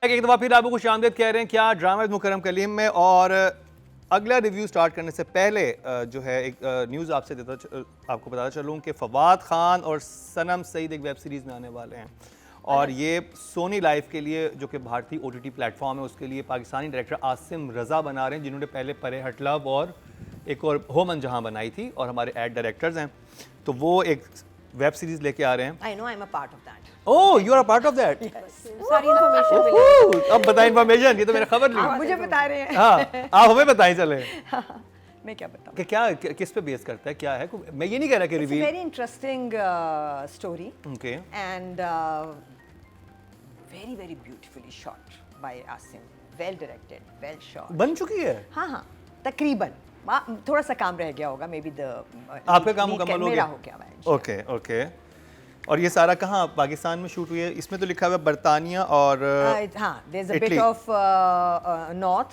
एक दफ़ा फिर आपको खुशामदीद कह रहे हैं क्या ड्रामा मुकरम कलीम में। और अगला रिव्यू स्टार्ट करने से पहले जो है एक न्यूज़ आपसे आपको बताता चलूँ कि फवाद खान और सनम सईद एक वेब सीरीज़ में आने वाले हैं। और ये सोनी लाइव के लिए जो कि भारतीय OTT प्लेटफॉर्म है उसके लिए पाकिस्तानी डायरेक्टर आसिम रज़ा बना रहे हैं, जिन्होंने पहले परे हट लव और एक और होमन जहां बनाई थी और हमारे एड डायरेक्टर्स हैं। तो वो एक वेब सीरीज़ लेके आ रहे हैं। I know I'm a part of that. Oh you are a part of that. सारी इन्फॉर्मेशन मिलेगी। अब बताएं इन्फॉर्मेशन, ये तो मेरा खबर नहीं। आप मुझे बता रहे हैं। हाँ आप हमें बताएं चले मैं क्या बताऊँ? कि क्या किस पे बेस करता है, क्या है। मैं ये नहीं कह रहा कि It's a reveal. very interesting story okay and very very beautifully shot by Asim. Well directed, well shot. बन चुकी है। हाँ हाँ तकरीबन थोड़ा सा काम रह गया होगा मे बी द आपका काम मुकम्मल हो मेरा गया? हो गया है। Okay okay. और ये सारा कहाँ पाकिस्तान में शूट हुई है? इसमें तो लिखा हुआ है बरतानिया और हाँ there's a bit Italy. of north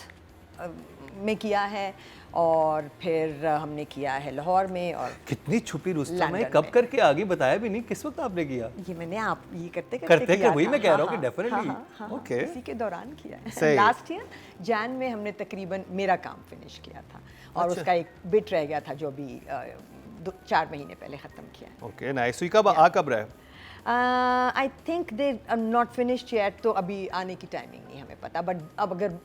में किया है और फिर हमने किया है लाहौर में और कितनी छुपी रुस्तम है, लंदन कब में। करके आगे बताया भी नहीं, किस वक्त आपने किया? ये मैंने आप ये करते करते किया वही था। मैं कह रहा हूँ कि हाँ, definitely। हाँ, Okay। इसी के दौरान किया सही। है। लास्ट ईयर जैन में हमने तकरीबन मेरा काम फिनिश किया था और अच्छा। उसका एक बिट रह गया था जो अभी 4 महीने पहले ख़त्म किया है। Okay nice. तो कब रहा है? I think they not finished yet, तो अभी आने की टाइमिंग नहीं हमें पता, बट अब अगर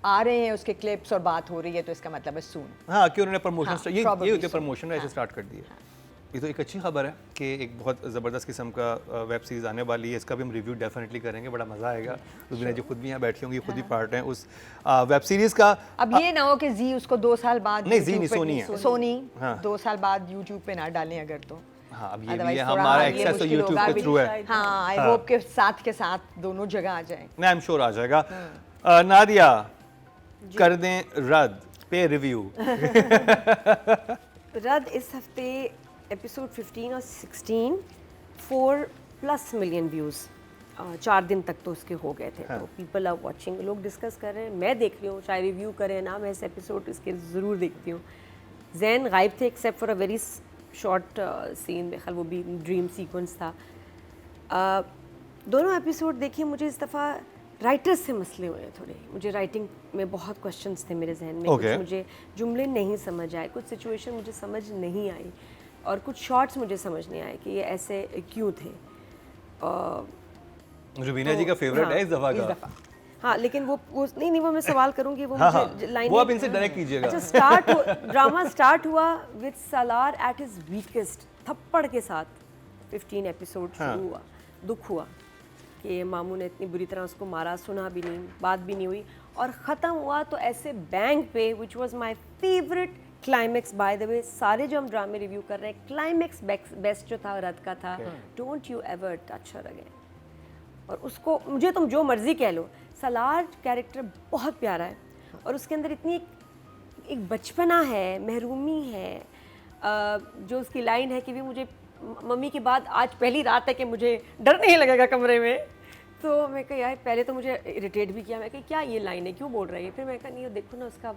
आ रहे हैं उसके क्लिप्स और बात हो रही है तो इसका मतलब है सून। हाँ कि उन्होंने प्रमोशन हाँ, ये probably होते so। प्रमोशन ऐसे हाँ, स्टार्ट कर दिए। ये तो एक अच्छी खबर है कि एक बहुत ज़बरदस्त किस्म का वेब सीरीज़ आने वाली है। इसका भी हम रिव्यू डेफिनेटली करेंगे, बड़ा मज़ा आएगा। रुबीना जी खुद भी यहाँ बैठी होंगी, खुद भी पार्ट हैं उस वेब सीरीज़ का। अब ये ना हो कि जी उसको 2 साल बाद नहीं, जी YouTube नहीं, पे- सोनी है। सोनी हाँ। 2 साल बाद YouTube पे ना डालें अगर तो। हाँ अब ये भी Otherwise है, थोड़ा हमारा ये एक्सेस तो मुश्किल यूट्यूब होगा के अभी। थ्रू है। हाँ आई हाँ। होप के साथ दोनों जगह आ जाए। मैं आई एम श्योर आ जाएगा। नादिया कर दें रद्द पे रिव्यू। रद्द इस हफ्ते एपिसोड 15 और 16 4+ मिलियन व्यूज़ 4 दिन तक तो उसके हो गए थे। हाँ। तो पीपल आर वाचिंग, लोग डिस्कस कर रहे हैं, मैं देख रही हूँ, चाहे रिव्यू करें ना, मैं इस एपिसोड इसके ज़रूर देखती हूँ। जैन गायब थे except for a very short scene, मेरे ख्याल वो भी ड्रीम सीक्वेंस था। दोनों एपिसोड देखिए, मुझे इस दफ़ा राइटर्स से मसले हुए थोड़े। मुझे राइटिंग में बहुत क्वेश्चंस थे मेरे जहन में। Okay। कुछ मुझे जुमले नहीं समझ आए, कुछ सिचुएशन मुझे समझ नहीं आई और कुछ शॉट्स मुझे समझ नहीं आए कि ये ऐसे क्यों थे। रुबीना जी का फेवरेट है इस दफ़ा का। हाँ लेकिन वो नहीं वो मैं सवाल करूंगी, वो हाँ, मुझे हाँ, लाइन वो आप इनसे डायरेक्ट कीजिएगा। अच्छा ड्रामा स्टार्ट हुआ with Salaar at his weakest, थप्पड़ के साथ 15 एपिसोड शुरू हुआ। दुख हुआ कि मामू ने इतनी बुरी तरह उसको मारा, सुना भी नहीं, बात भी नहीं हुई और ख़त्म हुआ तो ऐसे बैंग पे, which was my favourite climax. By the way सारे जो हम ड्रामे रिव्यू कर रहे हैं, क्लाइमेक्स बेस्ट जो था रद का था, don't you ever touch her again. और उसको मुझे तुम जो मर्जी कह लो, सलार कैरेक्टर बहुत प्यारा है और उसके अंदर इतनी एक बचपना है, महरूमी है। जो उसकी लाइन है कि भी मुझे मम्मी के बाद आज पहली रात है कि मुझे डर नहीं लगेगा कमरे में। तो मैं कहा यार, पहले तो मुझे इरिटेट भी किया, मैं कहा क्या ये लाइन है, क्यों बोल रही है। फिर मैं कहा नहीं देखो ना उसका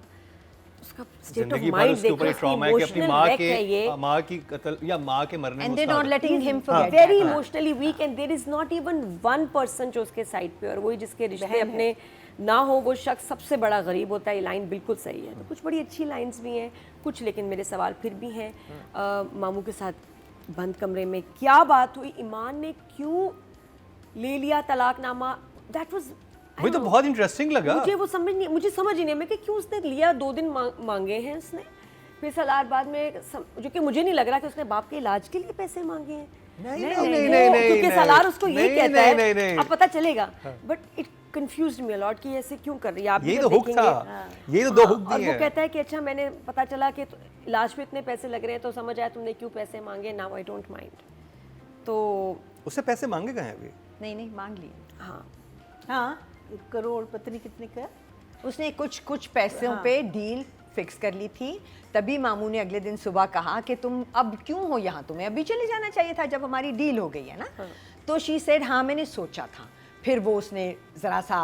स्टेट ऑफ जिंदगी भर माइंड उसके ऊपर देखो, ट्रॉमा है कि अपनी इमोशनल माँ की कत्ल या माँ के मरने एंड में दे उसका not letting him forget very emotionally weak and there is not even one person जो उसके साइड पे, और वही जिसके रिश्ते अपने ना हो वो शख्स सबसे बड़ा गरीब होता है। ये लाइन बिल्कुल सही है। तो कुछ बड़ी अच्छी लाइंस भी हैं, कुछ लेकिन मेरे सवाल फिर भी हैं। मामू के साथ बंद कमरे में क्या बात हुई, ईमान ने क्यों ले लिया तलाकनामा, दैट वाज वही तो बहुत इंटरेस्टिंग लगा मुझे। वो मुझे समझ ही नहीं मैं कि क्यों उसने लिया। 2 दिन मांगे हैं उसने। फिर सलार बाद में जो कि मुझे नहीं लग रहा कि उसने बाप के इलाज के लिए पैसे मांगे हैं। नहीं, क्योंकि सलार उसको ये कहता है, नहीं। अब पता चलेगा। But it confused me a lot कि ऐसे क्यों कर रही है आप। यही तो हुक था, यही तो 2 हुक और दिए वो हैं। कहता है कि अच्छा मैंने पता चला कि इलाज पे इतने पैसे लग रहे हैं तो समझ आया तुमने क्यों पैसे मांगे, नाउ आई डोंट माइंड। तो उससे पैसे मांगे कहाँ हैं अभी? नहीं मांग लिए। हाँ हाँ 1 करोड़ पता नहीं कितने का। उसने कुछ पैसों पे डील फिक्स कर ली थी। तभी मामू ने अगले दिन सुबह कहा कि तुम अब क्यों हो यहाँ, तुम्हें अभी चले जाना चाहिए था जब हमारी डील हो गई है ना। तो शी सेड हाँ मैंने सोचा था। फिर वो उसने ज़रा सा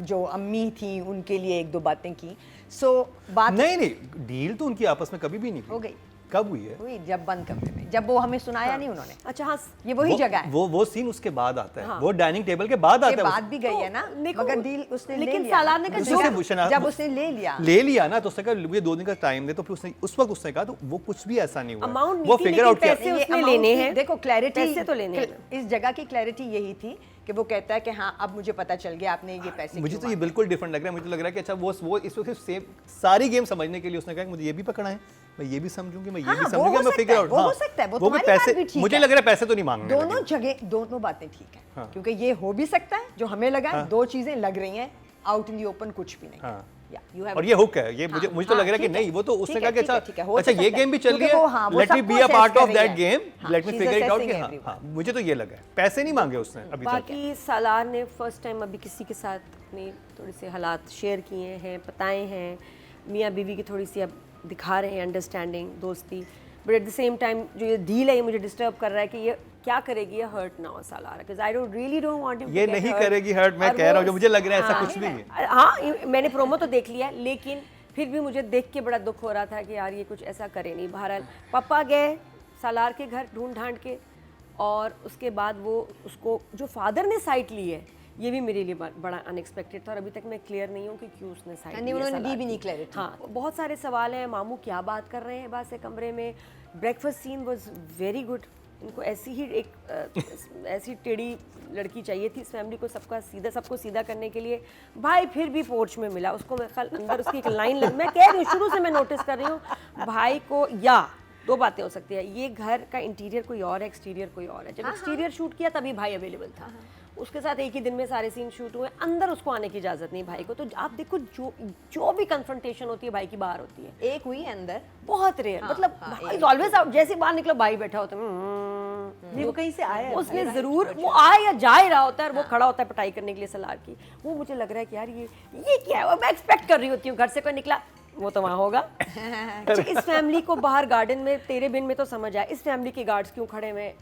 जो अम्मी थी उनके लिए 1-2 बातें की। सो बात नहीं डील तो उनकी आपस में कभी भी नहीं हो हुई, गई। कब हुई है? हुई जब बंद कमरे में, जब वो हमें सुनाया नहीं उन्होंने। अच्छा हाँ, ये वही जगह है। वो सीन उसके बाद आता है, वो डाइनिंग टेबल के बाद ये आता है। बात भी गई है ना, देखो, मगर डील उसने ले लेकिन लिया। सालार ने कहा उसी से पूछना- जब उसने ले लिया ना, तो उसने कहा मुझे 2 दिन का टाइम दे, तो फिर उसने उस वक्त उसने कहा, तो वो कुछ भी ऐसा नहीं हुआ, Amount वो नहीं थी, फिगर लेकिन आउट किया। पैसे ये उसने amount लेने की- हैं। देखो क्लैरिटी, पैसे तो लेने हैं। इस जगह की क्लैरिटी यही थी कि वो कहता है कि हाँ अब मुझे पता चल गया आपने ये पैसे मुझे क्यों तो ये मांगे। बिल्कुल डिफरेंट लग रहा है। मुझे तो लग रहा है कि अच्छा वो इस वक्त सेम सारी गेम समझने के लिए उसने कहा कि मुझे ये भी पकड़ना है, मैं ये भी समझूंगी, मैं ये हाँ, भी वो समझूंगी, हो मैं सकता फिगर है, आउट। वो हो सकता है, वो भी तुम्हारी बात पैसे, भी ठीक मुझे है। लग रहा है पैसे तो नहीं मांगने दोनों लगे। जगह दोनों बातें ठीक है, हाँ। क्योंकि ये हो भी सकता है जो हमें लगा है, 2 चीजें लग रही हैं, आउट इन दी ओपन कुछ भी नहीं। हाँ। या, you have- और ये हुक है, ये मुझे हाँ, मुझे तो लग रहा है कि ठीक है, नहीं, वो तो उसने ठीक कहा है, कि ठीक है, अच्छा ठीक है, हो अच्छा सकता ये है। गेम भी चल रही क्योंकि वो, हाँ, है, वो लेट मी सबको बी अ assess पार्ट कर ऑफ रही दैट है। गेम, हाँ, let me she's figure it out कि assessing हाँ everyone। हाँ, मुझे तो ये लगा है, पैसे नहीं मांगे उसने अभी तक। बाकी सालार ने फर्स्ट टाइम अभी किसी के साथ अपने थोड़े से हालात शेयर किए हैं, बताए हैं, मियाँ बीवी की थोड़ी सी अब दिखा रहे हैं अंडरस्टैंडिंग, दोस्ती, but at the same time जो ये डील है ये मुझे डिस्टर्ब कर रहा है कि ये क्या करेगी, ये हर्ट ना हो Salar, because I don't really don't want him to ये गेट नहीं hurt। करेगी hurt, मैं और कह रहा हूँ, वो- जो मुझे लग रहा है ऐसा हाँ, कुछ भी नहीं है। हाँ, मैंने प्रोमो तो देख लिया, लेकिन फिर भी मुझे देख के बड़ा दुख हो रहा था कि यार ये कुछ ऐसा करे नहीं। बहरहाल पापा गए सालार के घर ढूंढ ढांड के, और उसके बाद वो उसको जो फादर ने साइट ली है, ये भी मेरे लिए बड़ा अनएक्सपेक्टेड था, और अभी तक मैं क्लियर नहीं हूँ कि क्यों उसने साइट नहीं, ली है उन्होंने सालार दी भी नहीं की। clarity। हाँ, बहुत सारे सवाल हैं, मामू क्या बात कर रहे हैं बाहर से कमरे में, breakfast scene was very good. इनको ऐसी ही एक ऐसी टेढ़ी लड़की चाहिए थी इस फैमिली को, सबको सीधा करने के लिए। भाई फिर भी पोर्च में मिला उसको, मैं ख्याल अंदर उसकी एक लाइन लग, मैं कह रही हूँ शुरू से मैं नोटिस कर रही हूँ भाई को, या 2 बातें हो सकती है, ये घर का इंटीरियर कोई और है, एक्सटीरियर कोई और है। जब एक्सटीरियर शूट किया तभी भाई अवेलेबल था, उसके साथ एक ही दिन में सारे सीन शूट हुए, अंदर उसको आने की इजाजत नहीं भाई को। तो आप देखो जो भी कन्फ्रंटेशन होती है भाई की बाहर होती है, एक हुई है अंदर, बहुत रेयर, मतलब हाँ, भाई ऑलवेज आउट, जैसे बाहर निकलो भाई बैठा होता है, नहीं वो कहीं से आया है उसने जरूर वो आए या जा ही रहा होता है, और वो खड़ा होता है पटाई करने के लिए सलार की। वो मुझे लग रहा है कि यार ये क्या है, मैं एक्सपेक्ट कर रही होती हूँ घर से कोई निकला वो तो वहाँ होगा। अच्छा, इस फैमिली को बाहर गार्डन में तेरे बिन में तो समझ आया, इस फैमिली के गार्ड्स क्यों खड़े हुए,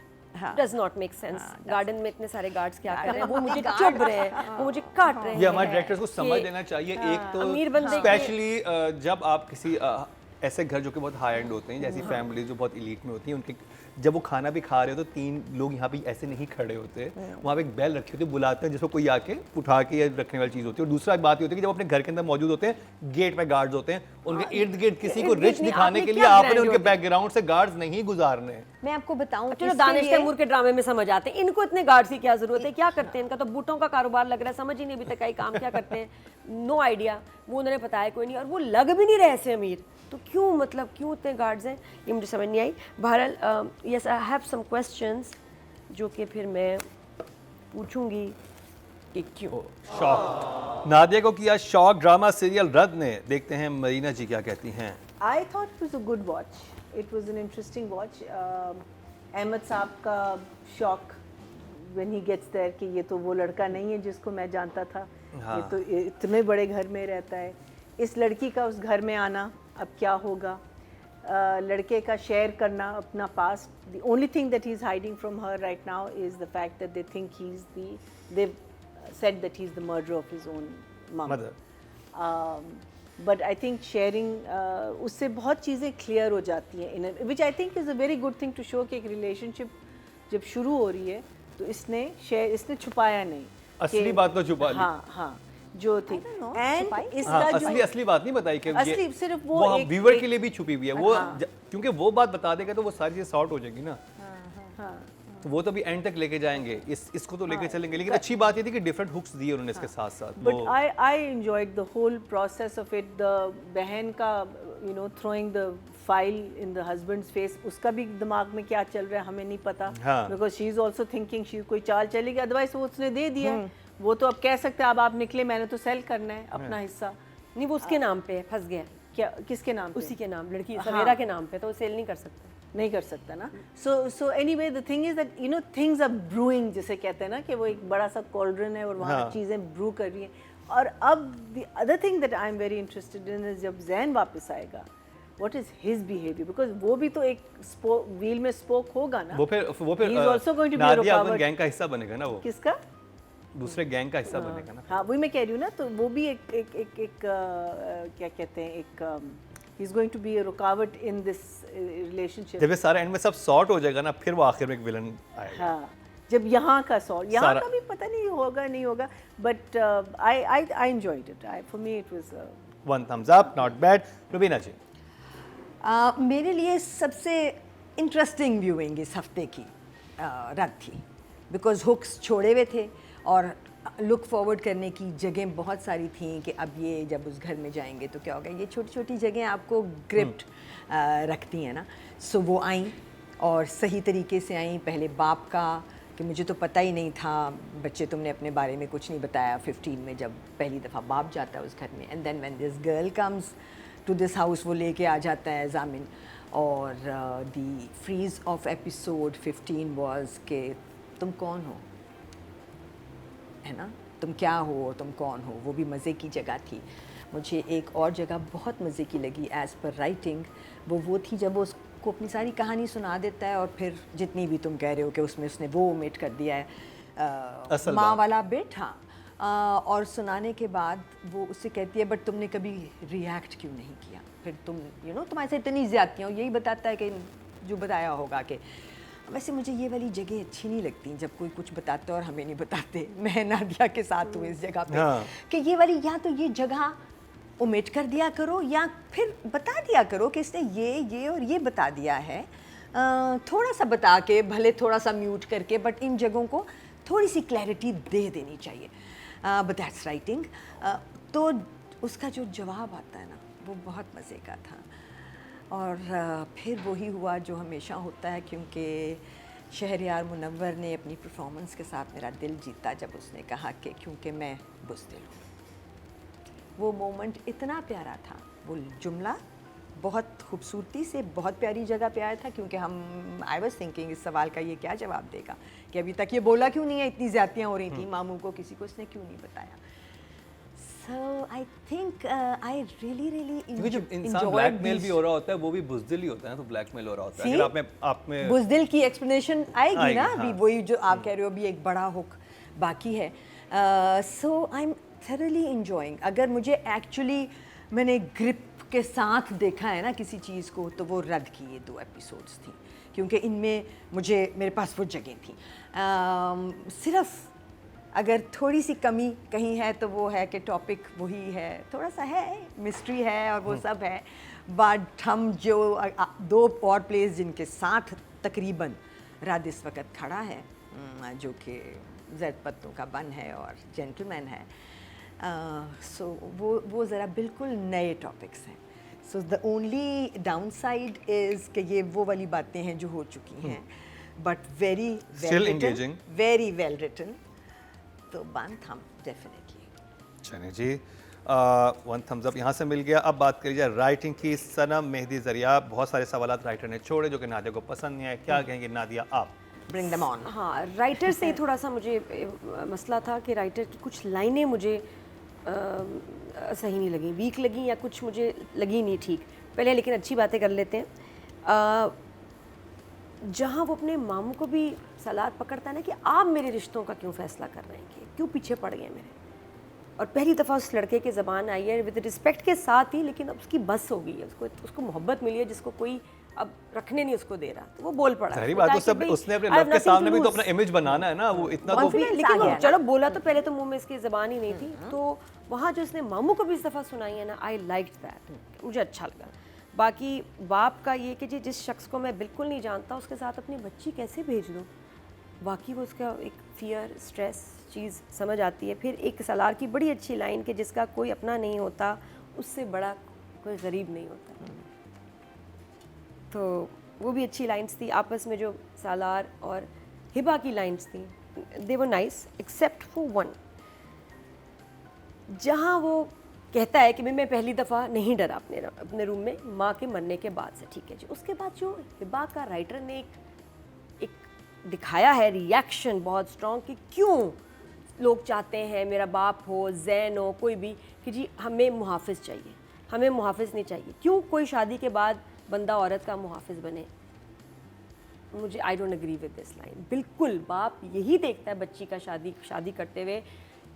does not make sense. Garden में इतने सारे गार्ड्स क्या कर रहे हैं, वो मुझे चुभ रहे हैं, वो मुझे काट रहे हैं। ये हमारे डायरेक्टर्स को समझ कि- लेना चाहिए। एक तो अमीर बंदे के- स्पेशली जब आप किसी ऐसे घर जो कि बहुत हाई एंड होते हैं, जैसी फैमिली जो बहुत इलीट में होती है, उनके जब वो खाना भी खा रहे हो तो 3 लोग यहाँ पे ऐसे नहीं खड़े होते, वहाँ पे एक बेल रखी होती है, बुलाते हैं जिसको कोई आके उठा के या रखने वाली चीज़ होती है। और दूसरा बात ये होती है कि जब अपने घर के अंदर मौजूद होते हैं, गेट पे गार्ड्स होते हैं, उनके इर्द गिर्द किसी को इर्द-गिर्द रिच नहीं, दिखाने आपने के लिए क्या आपने grandeur उनके दी? बैकग्राउंड से गार्ड्स नहीं गुजारने। मैं आपको बताऊं, चलो इसके दानिश लिए- तैमूर के ड्रामे में समझ आते हैं, इनको इतने गार्ड्स की क्या जरूरत है, क्या करते हैं, इनका तो बूटों का कारोबार लग रहा है, समझ ही नहीं अभी तक आई काम क्या करते हैं, नो आइडिया। वो उन्होंने बताया कोई नहीं, और वो लग भी नहीं रहे ऐसे अमीर, तो क्यों, मतलब क्यों इतने गार्ड्स हैं, ये मुझे समझ नहीं आई। बहरहाल yes, I have some questions जो कि फिर मैं पूछूंगी कि क्यों। शॉक, नादिया को किया शॉक ड्रामा सीरियल रद्द ने। देखते हैं मरीना जी क्या कहती हैं। I thought it was a good watch. It was an interesting watch. Ahmad साहब का shock when he gets there कि ये तो वो लड़का नहीं है जिसको मैं जानता था, हाँ। ये तो इतने बड़े घर में रहता है। इस लड़की का उस घर में आना, अब क्या होगा, लड़के का शेयर करना अपना past. The only thing that he's hiding from her right now is the fact that they think they've said that he's the murderer of his own mom. Mother but I think sharing उससे बहुत चीज़ें clear हो जाती हैं, which I think is a very good thing to show कि एक relationship जब शुरू हो रही है तो इसने छुपाया नहीं, असली कि- बात तो छुपा ली। हाँ हाँ जो थी, एंड छुपाई? इसका हाँ, जो असली बात नहीं बताई कि असली सिर्फ वो एक- व्यूअर एक- के लिए भी छुपी हुई है वो, हाँ। क्योंकि वो बात बता देगा तो वो सारी चीज़ सॉर्ट हो जाएगी ना। हाँ तो वो तो भी एंड तक लेके जाएंगे, इसको तो लेके चलेंगे। लेकिन अच्छी बात ये थी कि डिफरेंट हुक्स दिए उन्होंने इसके साथ साथ। But I enjoyed the whole process of it. The बहन का throwing the file in the husband's face, उसका भी दिमाग में क्या चल रहा है हमें नहीं पता, हाँ। Because she is also thinking she कोई चाल चलेगी, अदरवाइज वो उसने दे दिया है। वो तो अब कह सकते हैं अब आप निकले, मैंने तो सेल करना है अपना हिस्सा। नहीं, वो उसके नाम पे है, फंस गया, क्या किसके नाम पे? उसी के नाम, लड़की हाँ। सवेरा के नाम पे, तो वो सेल नहीं कर सकता। नहीं कर सकता ना। So anyway the thing is that things are brewing, जिसे कहते हैं ना कि वो एक बड़ा सा कॉल्ड्रन है और वहाँ हाँ। चीज़ें ब्रू कर रही हैं। और अब the other thing that I am very interested in is जब जैन वापस आएगा, what is his behaviour, because वो भी तो एक व्हील में स्पोक होगा ना। वो फिर He is also going to be a Nadia रुकावट। गैंग का हिस्सा बनेगा ना, वो किसका? दूसरे गैंग का हिस्सा बनेगा ना। हाँ वही मैं कह रही हूँ ना, तो वो भी एक क्या कहते हैं, एक He's going to be a रुकावट in this relationship. जब ये सारा एंड में सब सॉर्ट हो जाएगा ना, फिर वो आखिर में एक विलन आएगा। हाँ, जब यहाँ का सॉर्ट, यहाँ सारा- का भी पता नहीं होगा नहीं होगा, but I enjoyed it. For me it was. 1 thumbs up, not bad। Rubina जी। मेरे लिए सबसे इंटरेस्टिंग व्यूइंग इस हफ्ते की रात थी, बिकॉज हुक्स छोड़े हुए थे और लुक फॉरवर्ड करने की जगह बहुत सारी थी कि अब ये जब उस घर में जाएंगे तो क्या होगा। ये छोटी छोटी जगह आपको ग्रिप्ड रखती हैं ना। सो वो आई और सही तरीके से आई। पहले बाप का कि मुझे तो पता ही नहीं था, बच्चे तुमने अपने बारे में कुछ नहीं बताया 15 में जब पहली दफ़ा बाप जाता है उस घर में। And then when this girl comes to this house, वो लेके आ जाता है जामिन। और the freeze of episode 15 was कि तुम कौन हो, है ना, तुम क्या हो और तुम कौन हो। वो भी मज़े की जगह थी। मुझे एक और जगह बहुत मज़े की लगी एज़ पर राइटिंग, वो थी जब वो उसको अपनी सारी कहानी सुना देता है और फिर जितनी भी तुम कह रहे हो कि उसमें उसने वो ओमिट कर दिया है असल माँ बात। वाला बिट। हाँ, और सुनाने के बाद वो उससे कहती है बट तुमने कभी रिएक्ट क्यों नहीं किया, फिर तुम तुम्हारे से इतनी ज़्यादतियाँ। यही बताता है कि जो बताया होगा कि वैसे मुझे ये वाली जगह अच्छी नहीं लगती जब कोई कुछ बताते और हमें नहीं बताते। मैं नादिया के साथ हूँ इस जगह पे हाँ। कि ये वाली या तो ये जगह ओमिट कर दिया करो या फिर बता दिया करो कि इसने ये और ये बता दिया है। थोड़ा सा बता के, भले थोड़ा सा म्यूट करके, बट इन जगहों को थोड़ी सी क्लैरिटी दे देनी चाहिए। But that's writing. तो उसका जो जवाब आता है ना, वो बहुत मज़े का था। और फिर वही हुआ जो हमेशा होता है, क्योंकि शहरयार मुनव्वर ने अपनी परफॉर्मेंस के साथ मेरा दिल जीता जब उसने कहा कि क्योंकि मैं बुज़दिल हूँ। वो मोमेंट इतना प्यारा था, वो जुमला बहुत खूबसूरती से बहुत प्यारी जगह पे आया था। क्योंकि आई वाज थिंकिंग इस सवाल का ये क्या जवाब देगा कि अभी तक ये बोला क्यों नहीं है, इतनी ज़्यादतियाँ हो रही थी मामू को, किसी को इसने क्यों नहीं बताया। So I think I really क्योंकि जब इंसान ब्लैकमेल भी हो रहा होता है वो भी बुज़दिल ही होता है, तो ब्लैकमेल हो रहा होता है। अगर आप में बुज़दिल की एक्सप्लेनेशन आएगी ना, अभी हाँ। वही जो आप कह रहे हो, अभी एक बड़ा हुक बाकी है। So I M thoroughly enjoying. अगर मुझे एक्चुअली मैंने ग्रिप के साथ देखा है ना किसी चीज़ को, तो वो रद्द की ये 2 एपिसोड्स थी, क्योंकि इनमें मेरे पास वो जगह थी। सिर्फ अगर थोड़ी सी कमी कहीं है तो वो है कि टॉपिक वही है, थोड़ा सा है, मिस्ट्री है और वो सब है। बट हम जो 2 और प्लेस जिनके साथ तकरीबन रात इस वक्त खड़ा है, जो कि ज़ैद पत्तों का बन है और जेंटलमैन है, सो वो ज़रा बिल्कुल नए टॉपिक्स हैं। So the only down side is कि ये वो वाली बातें हैं जो हो चुकी हैं, but very Still engaging. Very well written. तो 1 थम डेफिनेटली। चलिए जी, 1 thumbs up यहाँ से मिल गया। अब बात करिए राइटिंग की। सनम मेहदी ज़रिया, बहुत सारे सवालात राइटर ने छोड़े जो कि नादिया को पसंद नहीं आए। क्या कहेंगे नादिया आप? Bring them on. हाँ, राइटर से ही थोड़ा सा मुझे मसला था कि राइटर की कुछ लाइनें मुझे सही नहीं लगी, वीक लगी, या कुछ मुझे लगी नहीं ठीक। पहले लेकिन अच्छी बातें कर लेते हैं। जहाँ वो अपने मामू को भी सलाद पकड़ता है ना कि आप मेरे रिश्तों का क्यों फ़ैसला कर रहे हैं, कि क्यों पीछे पड़ गए मेरे। और पहली दफ़ा उस लड़के की ज़बान आई है विद रिस्पेक्ट के साथ ही, लेकिन अब उसकी बस हो गई है, उसको मोहब्बत मिली है जिसको कोई अब रखने नहीं उसको दे रहा, तो वो बोल पड़ा। सारी बात उसने अपने लव के सामने भी तो अपना इमेज बनाना है ना, वो इतना तो लेकिन वो चलो बोला तो पहले तो मुंह में इसकी ज़बान ही नहीं थी, तो वहाँ जो उसने मामू को भी इस दफ़ा सुनाई है ना, आई लाइक्ड दैट, मुझे अच्छा लगा। बाकी बाप का ये कि जी जिस शख्स को मैं बिल्कुल नहीं जानता उसके साथ अपनी बच्ची कैसे भेज दूँ, बाकी वो उसका एक फियर स्ट्रेस चीज़ समझ आती है। फिर एक सलार की बड़ी अच्छी लाइन कि जिसका कोई अपना नहीं होता उससे बड़ा कोई गरीब नहीं होता, तो वो भी अच्छी लाइन्स थी। आपस में जो सालार और हिबा की लाइन्स थी, दे वर नाइस एक्सेप्ट फॉर 1, जहाँ वो कहता है कि मैं पहली दफ़ा नहीं डरा अपने रूम में माँ के मरने के बाद से, ठीक है जी। उसके बाद जो हिबा का राइटर ने एक दिखाया है रिएक्शन बहुत स्ट्रॉन्ग कि क्यों लोग चाहते हैं मेरा बाप हो, जैन हो, कोई भी, कि जी हमें मुहाफ़िज़ चाहिए, हमें मुहाफ़िज़ नहीं चाहिए। क्यों कोई शादी के बाद बंदा औरत का मुहाफ़िज़ बने? मुझे I don't agree with this line. बिल्कुल बाप यही देखता है बच्ची का शादी करते हुए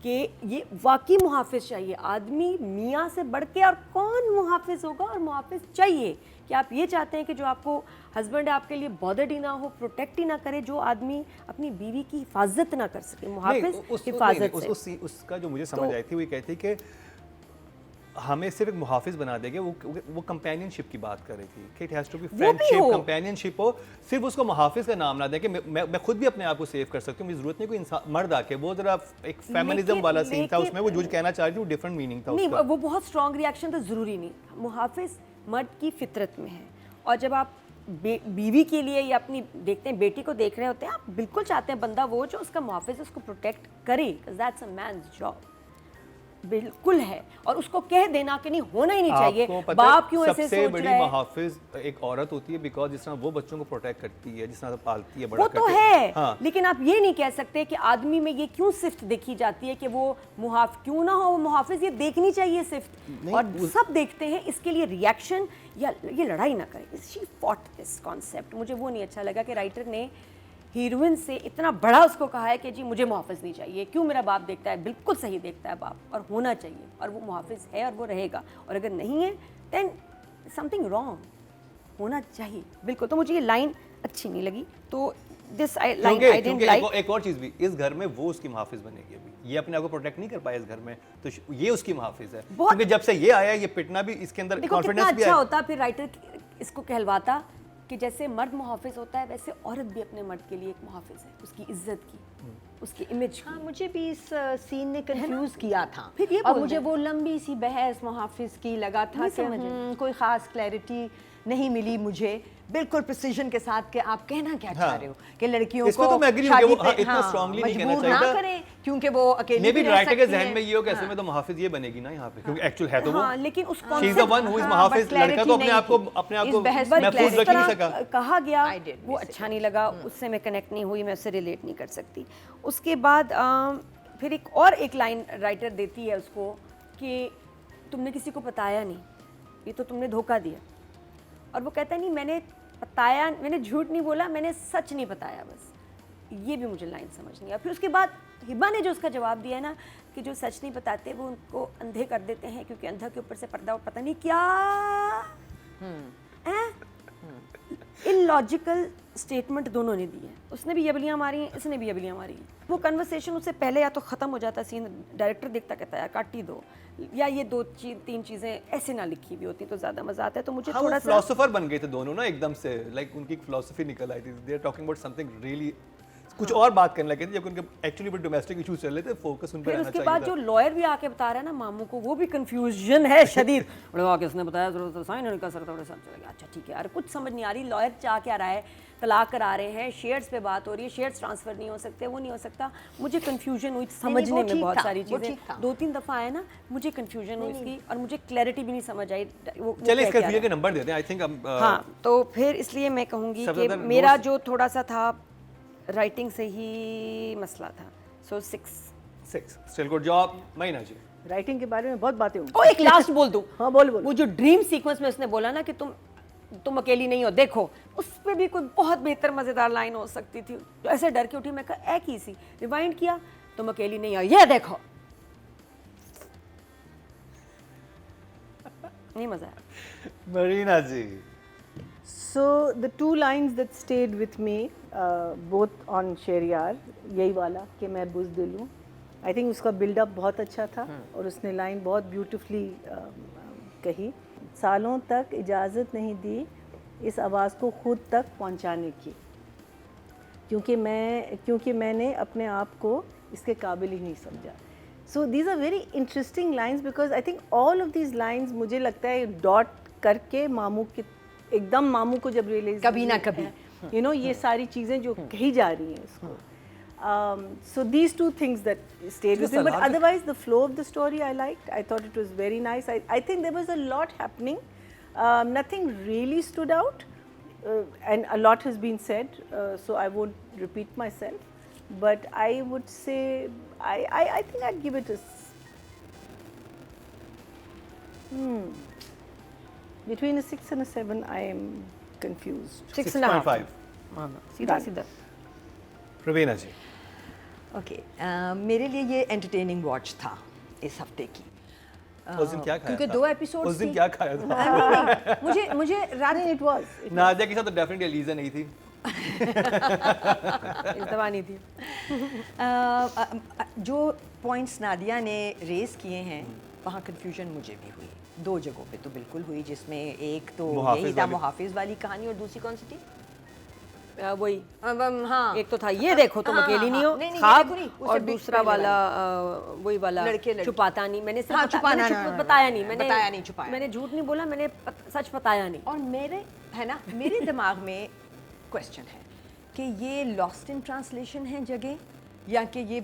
कि ये वाकई मुहाफिज चाहिए। आदमी मियाँ से बढ़ के और कौन मुहाफिज होगा, और मुहाफिज चाहिए कि आप ये चाहते हैं कि जो आपको हस्बैंड है आपके लिए बॉदर्ड ही ना हो, प्रोटेक्ट ही ना करे, जो आदमी अपनी बीवी की हिफाजत ना कर सके, मुहाफिज हिफाजत से। उसका जो मुझे समझ आई थी वो ये कहती कि हमें सिर्फ एक मुहाफिज बना देंगे, वो कंपेनियनशिप की बात कर रही थी कि it has to be friendship, companionship हो, सिर्फ उसको मुहाफिज का नाम ना दें कि मैं खुद भी अपने आप को सेव कर सकती हूँ, मुझे जरूरत नहीं कोई इंसान मर्द आके। वो जरा एक फेमिनिज्म वाला सीन था उसमें, वो जो कहना चाह रही थी वो डिफरेंट मीनिंग था नहीं, उसका। वो बहुत स्ट्रॉन्ग रिएक्शन था, ज़रूरी नहीं। मुहाफिज मर्द की फितरत में है, और जब आप बीवी के लिए या अपनी देखते हैं बेटी को देख रहे होते हैं, आप बिल्कुल चाहते हैं बंदा वो जो उसका मुहाफिज उसको प्रोटेक्ट करे, दैट्स अ मैन्स जॉब। बिल्कुल है, और उसको कह देना कि नहीं होना ही नहीं चाहिए। बाप क्यों ऐसे सोच रहा है? सबसे बड़ी मुहाफिज एक औरत होती है, बिकॉज जिस तरह वो बच्चों को प्रोटेक्ट करती है, जिस तरह पालती है, बड़ा वो करती तो है। हाँ। लेकिन आप ये नहीं कह सकते कि आदमी में ये क्यों सिफ्त देखी जाती है कि वो क्यों ना हो वो मुहाफिज, ये देखनी चाहिए सिफ्त, और सब देखते हैं। इसके लिए रिएक्शन या ये लड़ाई ना करें। शी फॉट दिस कॉन्सेप्ट, मुझे वो नहीं अच्छा लगा कि राइटर ने हीरोइन से इतना बड़ा उसको कहा है कि जी मुझे मुहाफिज नहीं चाहिए। क्यों? मेरा बाप देखता है, बिल्कुल सही देखता है बाप, और होना चाहिए, और वो मुहाफिज है और वो रहेगा, और अगर नहीं है देन समथिंग रॉन्ग, होना चाहिए बिल्कुल। तो मुझे ये लाइन अच्छी नहीं लगी, तो this line I didn't like. एक और चीज भी, इस घर में वो उसकी मुहाफिज बनेगी। अभी ये अपने आप को प्रोटेक्ट नहीं कर पाया इस घर में, तो ये उसकी मुहाफिज है, क्योंकि जब से ये आया ये पिटना भी इसके अंदर कॉन्फिडेंस भी अच्छा होता फिर राइटर इसको कहलवाता कि जैसे मर्द मुहाफिज होता है वैसे औरत भी अपने मर्द के लिए एक मुहाफिज है, उसकी इज्जत की, उसकी इमेज की। हाँ, मुझे भी इस सीन ने कंफ्यूज किया था। फिर ये और मुझे वो लंबी सी बहस मुहाफिज की लगा था कि कोई खास क्लैरिटी नहीं मिली मुझे, बिल्कुल प्रिसीजन के साथ कि आप कहना क्या चाह रहे हो कि लड़कियों इसमें को तो मैं एग्री हूं कि वो शादी इतना स्ट्रांगली नहीं कहना मजबूर चाहिए ना था। करें, क्योंकि वो अकेली मे बी भी रह राइटर के सकती जहन हैं। में ये हो कि ऐसे में तो मुहाफिज ये बनेगी ना यहाँ पे, क्योंकि एक्चुअल है तो वो, हाँ, लेकिन उस she is the one who is मुहाफिज। लड़का तो अपने आप को महफूज रख ही नहीं सका। कहा गया वो अच्छा नहीं लगा, उससे मैं कनेक्ट नहीं हुई, मैं उससे रिलेट नहीं कर सकती। उसके बाद फिर एक लाइन राइटर देती है उसको कि तुमने किसी को बताया नहीं, ये तो तुमने धोखा दिया। और वो कहता है नहीं मैंने बताया, मैंने झूठ नहीं बोला, मैंने सच नहीं बताया बस। ये भी मुझे लाइन समझ नहीं आया। फिर उसके बाद हिबा ने जो उसका जवाब दिया है ना कि जो सच नहीं बताते वो उनको अंधे कर देते हैं, क्योंकि अंधा के ऊपर से पर्दा और पता नहीं क्या इलॉजिकल स्टेटमेंट दोनों ने दी है। उसने भी यबलियाँ मारी हैं, इसने भी यबलियाँ मारी हैं। वो कन्वर्सेशन उससे पहले या तो ख़त्म हो जाता सीन, डायरेक्टर देखता कहता है काट ही दो, या ये तीन चीज़ें ऐसे ना लिखी भी होती तो ज़्यादा मज़ा आता है। तो मुझे थोड़ा सा फिलोसोफर बन गए थे दोनों ना एकदम से, लाइक उनकी एक फिलोसफी निकल आई थी। They are talking about something really, कुछ और बात करने लगे थे, जब उनके एक्चुअली भी डोमेस्टिक इश्यूज चल रहे थे, फोकस उन पर रहना चाहिए। फिर उसके बाद जो लॉयर भी आके बता रहा है ना मामू को, वो भी कंफ्यूजन है शदीद। बड़े किसने बताया, जरूरत साइन होने का, सर थोड़े साल चलेगा, अच्छा ठीक है यार, कुछ समझ नहीं आ रही। लॉयर चाह क्या रहा है, तलाक करा रहे हैं, शेयर्स पे बात हो रही है, शेयर्स ट्रांसफर नहीं हो सकते, वो नहीं हो सकता। मुझे कंफ्यूजन हुई समझने में, बहुत सारी चीज़ें 2-3 दफ़ा आए ना, मुझे कंफ्यूजन हुई इसकी, और मुझे क्लैरिटी भी नहीं समझ आई। चलिए इस कंफ्यूजन के नंबर देते हैं, आई थिंक। हाँ, तो फिर इसलिए मैं कहूँगी कि मेरा जो थोड़ा सा था राइटिंग से ही मसला था, सो 6 स्टिल गुड जॉब। महीना जी, राइटिंग के बारे में बहुत बातें होंगी। ओ एक लास्ट बोल दूं। हाँ बोल। वो जो ड्रीम सीक्वेंस में उसने बोला ना कि तुम अकेली नहीं हो, देखो, उस पे भी कोई बहुत बेहतर मजेदार लाइन हो सकती थी। तो ऐसे डर के उठी, मैं कहा एक ही सी रिवाइंड किया, तुम अकेली नहीं हो, ये देखो, नहीं मजा आया। Marina ji, So the two lines that stayed with me, both on Sheriyar, यही वाला कि मैं बुज़दिल हूँ। I think उसका बिल्डअप बहुत अच्छा था, और उसने लाइन बहुत ब्यूटिफुली कही। सालों तक इजाज़त नहीं दी इस आवाज़ को खुद तक पहुँचाने की, क्योंकि मैंने अपने आप को इसके काबिल ही नहीं समझा। So these are very interesting lines because I think all of these lines मुझे लगता है डॉट करके मामू के एकदम मामू को जब रियलाइज कभी ना कभी यू नो ये सारी चीज़ें जो कही जा रही हैं इसको. So these two things that stayed with me, but otherwise the flow of the story I liked. I thought it was very nice. I think there was a lot happening. Nothing really stood out, and a lot has been said, so I won't repeat myself. But I would say I think I'd give it a between a 6 and a 7. I am confused. 6.5. five. सीधा सीधा. रवीना जी. Okay मेरे लिए ये entertaining watch था इस हफ्ते की। उस दिन क्या खाया क्योंकि था? 2 एपिसोड उस दिन क्या खाया था? नहीं, मुझे रात इट वाज नादिया के साथ तो डेफिनेटली अलीज़ा नहीं थी। इल्तवा नहीं थी। जो पॉइंट्स नादिया ने रेस किए हैं वहाँ कंफ्यूजन मुझे भी हुई 2 जगहों पे तो बिल्कुल हुई, जिसमें एक तो मुहाफिज यही था वाली। मुहाफिज वाली कहानी और दूसरी कौन सी थी? वही हाँ एक तो था ये देखो तुम हाँ, अकेली नहीं हाँ, हो नहीं, ये ख्वाब, देखो नहीं, उससे और भी दूसरा पहले वाला वही वाला लड़के। छुपाता नहीं। मैंने सिर्फ हाँ, छुपाना मैंने ना, बताया नहीं, मैंने बताया नहीं, छुपाया। मैंने झूठ नहीं बोला, मैंने सच बताया नहीं। और मेरे है ना मेरे दिमाग में क्वेश्चन है कि ये लॉस्ट इन ट्रांसलेशन है जगह, या कि ये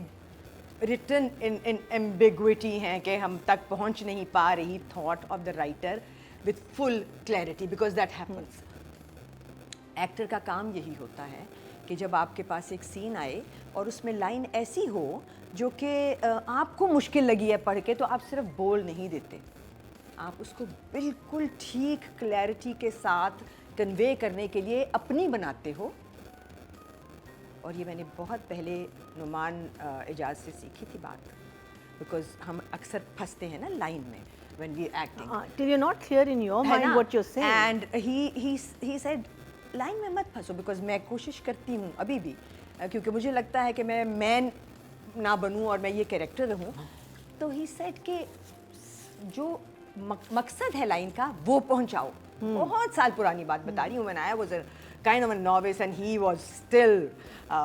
रिटन इन एम्बिग्विटी है कि हम तक पहुंच नहीं पा रही thought of the writer with full clarity, because that happens. Actor का काम यही होता है कि जब आपके पास एक सीन आए और उसमें लाइन ऐसी हो जो कि आपको मुश्किल लगी है पढ़ के, तो आप सिर्फ बोल नहीं देते, आप उसको बिल्कुल ठीक क्लैरिटी के साथ कन्वे करने के लिए अपनी बनाते हो। और ये मैंने बहुत पहले नुमान एजाज से सीखी थी बात, बिकॉज हम अक्सर फंसते हैं ना लाइन में when we acting, till you're not clear in your mind what you're saying. And he said line में मत फंसो, बिकॉज मैं कोशिश करती हूँ अभी भी, क्योंकि मुझे लगता है कि मैं मैन ना बनूँ और मैं ये कैरेक्टर रहूँ। तो ही सेड कि जो मकसद है लाइन का वो पहुँचाओ। बहुत साल पुरानी बात बता रही हूँ मैं। I was kind of a novice and he was still a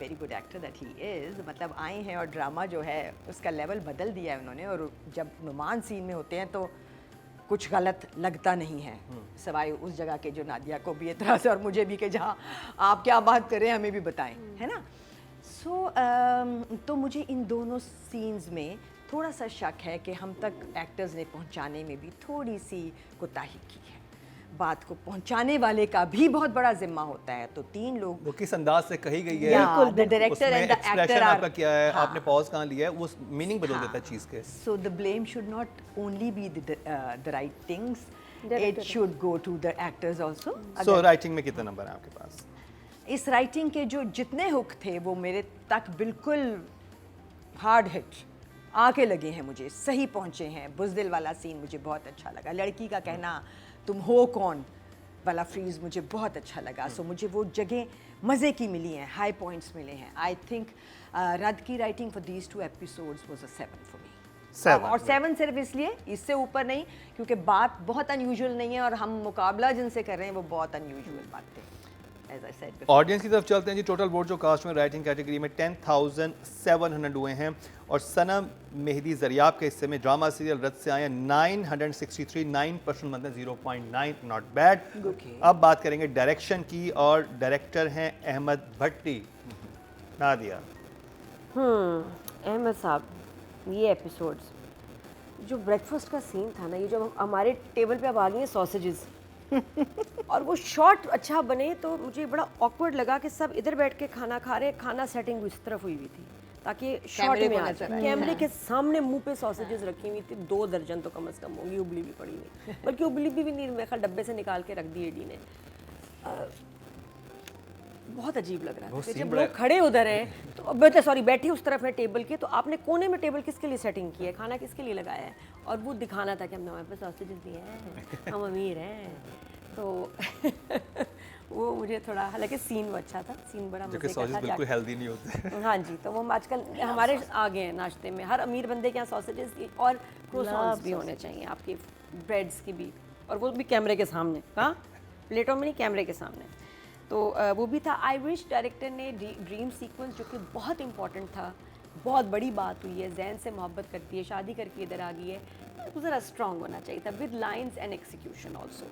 very good actor that he is. मतलब आए हैं और ड्रामा जो है उसका लेवल बदल दिया है उन्होंने, और जब नुमान सीन में होते हैं तो कुछ गलत लगता नहीं है, सवाए उस जगह के जो नादिया को भी एतराज़ है और मुझे भी, कि जहाँ आप क्या बात करें हमें भी बताएं, है ना। तो मुझे इन दोनों सीन्स में थोड़ा सा शक है कि हम तक एक्टर्स ने पहुंचाने में भी थोड़ी सी कोताही की है। बात को पहुंचाने वाले का भी बहुत बड़ा जिम्मा होता है। तो 3 लोग, वो किस अंदाज से कही गई है, बिल्कुल, the director and the expression actor आपका आर, क्या है, आपने पॉज कहाँ लिया है, वो मीनिंग बदल देता है चीज़ के। So the blame should not only be the writings, Director. it should go to the actors also. सो अगर राइटिंग में कितने नंबर हैं आपके पास? इस राइटिंग के जो जितने हुक थे वो मेरे तक बिल्कुल हार्ड हिट आके लगे हैं, मुझे सही पहुंचे हैं। बुज़दिल वाला सीन मुझे बहुत अच्छा लगा, लड़की का कहना तुम हो कौन वाला फ्रीज मुझे बहुत अच्छा लगा। सो मुझे वो जगह मज़े की मिली हैं, हाई पॉइंट्स मिले हैं। आई थिंक रद की writing for these 2 episodes was a 7 for me. 7 और 7 सिर्फ इसलिए, इससे ऊपर नहीं, क्योंकि बात बहुत अनयूजुअल नहीं है और हम मुकाबला जिनसे कर रहे हैं वो बहुत अनयूजुअल बात है। As I said before. Audience की तरफ चलते हैं जी। टोटल वोट जो कास्ट में राइटिंग कैटेगरी में 10,700 हुए हैं, और सनम मेहदी ज़रियाब के हिस्से में ड्रामा सीरियल रद से आए हैं 963, 9% मतलब 0.9, नॉट बैड। Okay. अब बात करेंगे डायरेक्शन की, और डायरेक्टर हैं अहमद भट्टी। नादिया, अहमद साहब, ये एपिसोड्स जो ब्रेकफास्ट का सीन था ना, ये जब हमारे टेबल पे अब आ गई हैं सॉसेजेस और वो शॉट अच्छा बने, तो मुझे बड़ा ऑकवर्ड लगा कि सब इधर बैठ के खाना खा रहे हैं, खाना सेटिंग इस तरफ हुई हुई थी ताकि शॉट कैमरे में को आ नजर जाए। आए। कैमरे के सामने मुंह पे सॉसेजेस रखी हुई थी, 2 दर्जन तो कम से कम होंगी, उबली भी पड़ी हुई, बल्कि उबली भी नहीं, मेरे ख्याल डब्बे से निकाल के रख दी एडी ने। बहुत अजीब लग रहा था कि जब लोग खड़े उधर हैं तो अब सॉरी बैठे उस तरफ है टेबल के, तो आपने कोने में टेबल किसके लिए सेटिंग की है, खाना किसके लिए लगाया है, और वो दिखाना था कि हमने हमारे पास सॉसेजेस दिए हैं, हम अमीर हैं। तो वो मुझे थोड़ा, हालांकि सीन वो अच्छा था, सीन बड़ा जो कि मजे का सॉसेज था। बिल्कुल हेल्दी नहीं होते। हाँ जी, तो वो आजकल हमारे आ गए हैं नाश्ते में, हर अमीर बंदे के यहाँ सॉसेजेस और क्रोसॉन्स भी होने चाहिए, आपके ब्रेड्स की भी, और वो भी कैमरे के सामने। हाँ, प्लेटों में नहीं, कैमरे के सामने। तो वो भी था। आई विश डायरेक्टर ने ड्रीम सीक्वेंस, जो कि बहुत इंपॉर्टेंट था, बहुत बड़ी बात हुई है, जैन से मोहब्बत करती है, शादी करके इधर आ गई है, तो ज़रा स्ट्रॉन्ग होना चाहिए था, with lines and execution also,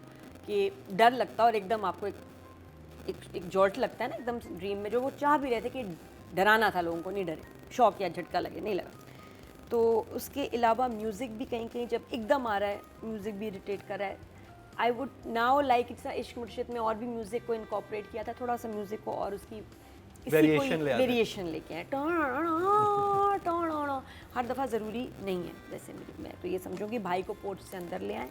कि डर लगता और एकदम आपको एक जॉल्ट लगता है ना एकदम ड्रीम में, जो वो चाह भी रहे थे कि डराना था लोगों को, नहीं डरे, शॉक या झटका लगे, नहीं लगा। तो उसके अलावा म्यूज़िक भी कहीं कहीं जब एकदम आ रहा है, म्यूज़िक भी इरिटेट कर रहा है। I would now like it's इश्क मुर्शिद में और भी म्यूज़िक को इनकॉर्पोरेट किया था, थोड़ा सा म्यूज़िक को और उसकी वेरिएशन लेके आए, हर दफ़ा ज़रूरी नहीं है। जैसे मैं तो ये समझूँ कि भाई को पोर्ट से अंदर ले आए,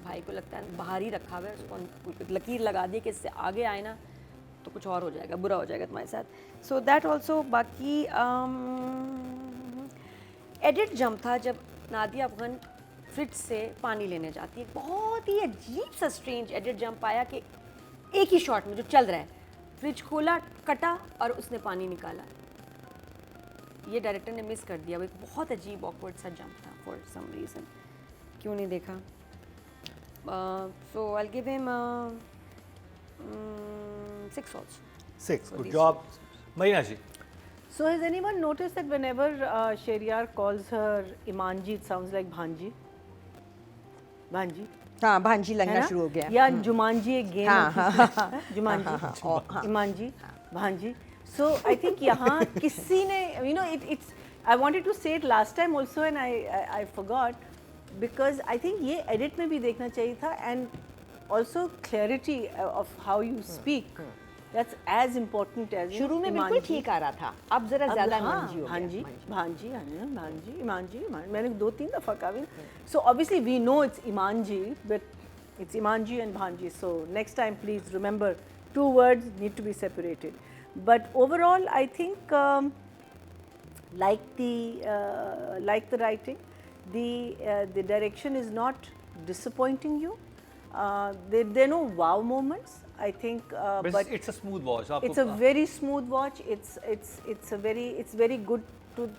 भाई को लगता है बाहर ही रखा हुआ है, उसको लकीर लगा दी कि इससे आगे आए ना तो कुछ और हो जाएगा, बुरा हो जाएगा तुम्हारे साथ। So that also. बाकी एडिट जंप था जब नादिया अफगान फ्रिज से पानी लेने जाती है। बहुत ही अजीब सा स्ट्रेंज एडिट जंप आया कि एक ही शॉट में जो चल रहा है, फ्रिज खोला, कटा और उसने पानी निकाला। ये डायरेक्टर ने मिस कर दिया। वो एक बहुत अजीब ऑकवर्ड सा जंप था फॉर सम रीज़न। क्यों नहीं देखा? So I give him 6 also. 6. Good job. Marina ji. So has anyone noticed that whenever Sheryar calls her Imanji, it sounds like Bhanji? Bhanji. हाँ, भांजी है लगना ना? शुरू हो गया। या जुमानजी एक गेम हाँ, हाँ, जुमानजी, इमानजी, भांजी. So I think यहाँ किसी ने, you know, it's I wanted to say it last time also and I forgot because I think ये edit में भी देखना चाहिए था and also clarity of how you speak. That's as important as शुरू में बिल्कुल ठीक आ रहा था, अब जरा ज्यादा मंजी हो गया। भांजी, भांजी, भांजी, इमानजी, मैंने 2-3 दफा कहा भी। So obviously we know it's Imanji, but it's Imanji and Bhanji. So next time please remember 2 words need to be separated. But overall I think like the writing, the direction is not disappointing you. There are no wow moments. I think, but it's a smooth watch. It's a very smooth watch. It's very good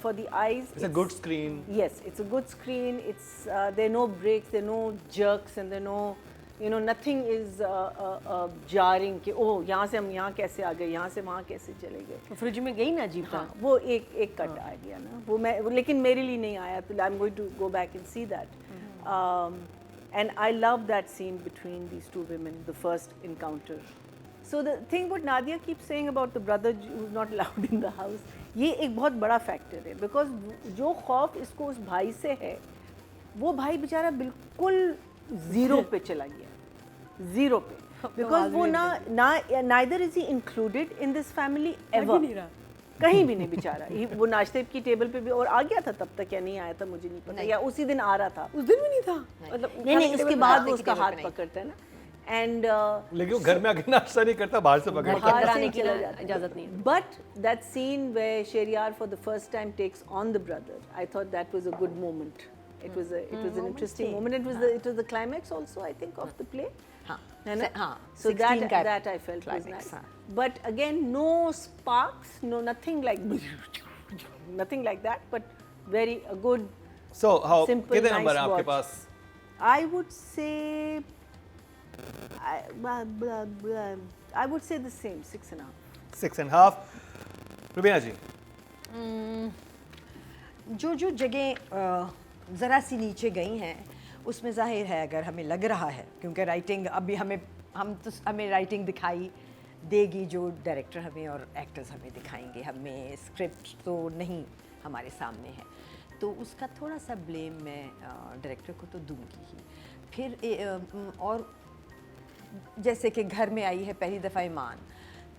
for the eyes. It's a good screen. Yes, it's a good screen. It's there are no breaks, there are no jerks, and there are no, you know, nothing is jarring. कि oh यहाँ से हम यहाँ कैसे आ गए, यहाँ से वहाँ कैसे चले गए. फ्रिज में गई ना अजीब था। हाँ, वो एक कट आ गया ना, वो मैं लेकिन मेरे लिए नहीं आया, तो I'm going to go back and see that. And I love that scene between these 2 women, the first encounter. So the thing what Nadia keeps saying about the brother who's not allowed in the house, ये एक बहुत बड़ा factor है, because जो खौफ इसको उस भाई से है, वो भाई बेचारा बिल्कुल ज़ीरो पे चला गया, ज़ीरो पे, because वो neither is he included in this family ever. कहीं भी नहीं बेचारा। वो नाश्ते की टेबल पे भी और आ गया था तब तक या नहीं आया था मुझे नहीं पता, या उसी दिन आ रहा था। उस दिन भी नहीं था, मतलब नहीं उसके बाद वो उसका हाथ पकड़ता है ना, एंड लेकिन वो घर में आके नाश्ता नहीं करता, बाहर से पकड़ता है। आने की इजाजत नहीं है। But that scene where Sheryar for the first time takes on the brother, I thought that was a good moment. It was an interesting moment. It was the climax also, I think, of the play. हाँ, है ना? हाँ, So 16 का that I felt was climax, nice. हाँ. But again, no sparks, nothing like nothing like that. But very a good. So how simple, कितने nice number हैं आपके watch. Pass? I would say. I would say the same, 6.5. 6.5. Rubina जी. जो जगह ज़रा सी नीचे गई हैं उसमें ज़ाहिर है, अगर हमें लग रहा है, क्योंकि राइटिंग अभी हमें राइटिंग दिखाई देगी जो डायरेक्टर हमें और एक्टर्स हमें दिखाएंगे, हमें स्क्रिप्ट तो नहीं हमारे सामने है, तो उसका थोड़ा सा ब्लेम मैं डायरेक्टर को तो दूंगी ही। फिर और जैसे कि घर में आई है पहली दफ़ा ईमान,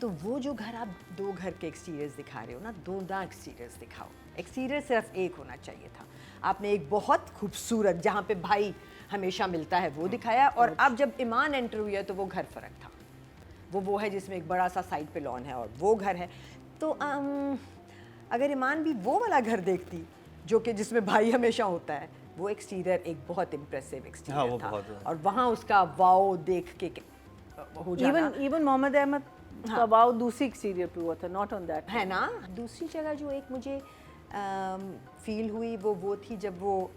तो वो जो घर आप 2 घर के एक्सटीरियर्स दिखा रहे हो ना, 2 एक्सटीरियर्स दिखाओ। एक्सटीरियर सिर्फ एक होना चाहिए था, आपने एक बहुत खूबसूरत जहाँ पे भाई हमेशा मिलता है वो दिखाया, और अब जब ईमान एंटर हुई है तो वो घर फ़र्क था। वो है जिसमें एक बड़ा सा साइड पे लॉन है और वो घर है। तो अगर ईमान भी वो वाला घर देखती जो कि जिसमें भाई हमेशा होता है, वो एक्सटीरियर एक बहुत इम्प्रेसिव एक्सटीरियर था, और वहाँ उसका वाओ देख के हो जाना। Even मोहम्मद अहमद का वाओ दूसरी एक्सटीरियर पे हुआ था, नॉट ऑन दैट, है ना। दूसरी जगह जो एक मुझे फील हुई वो थी जब वो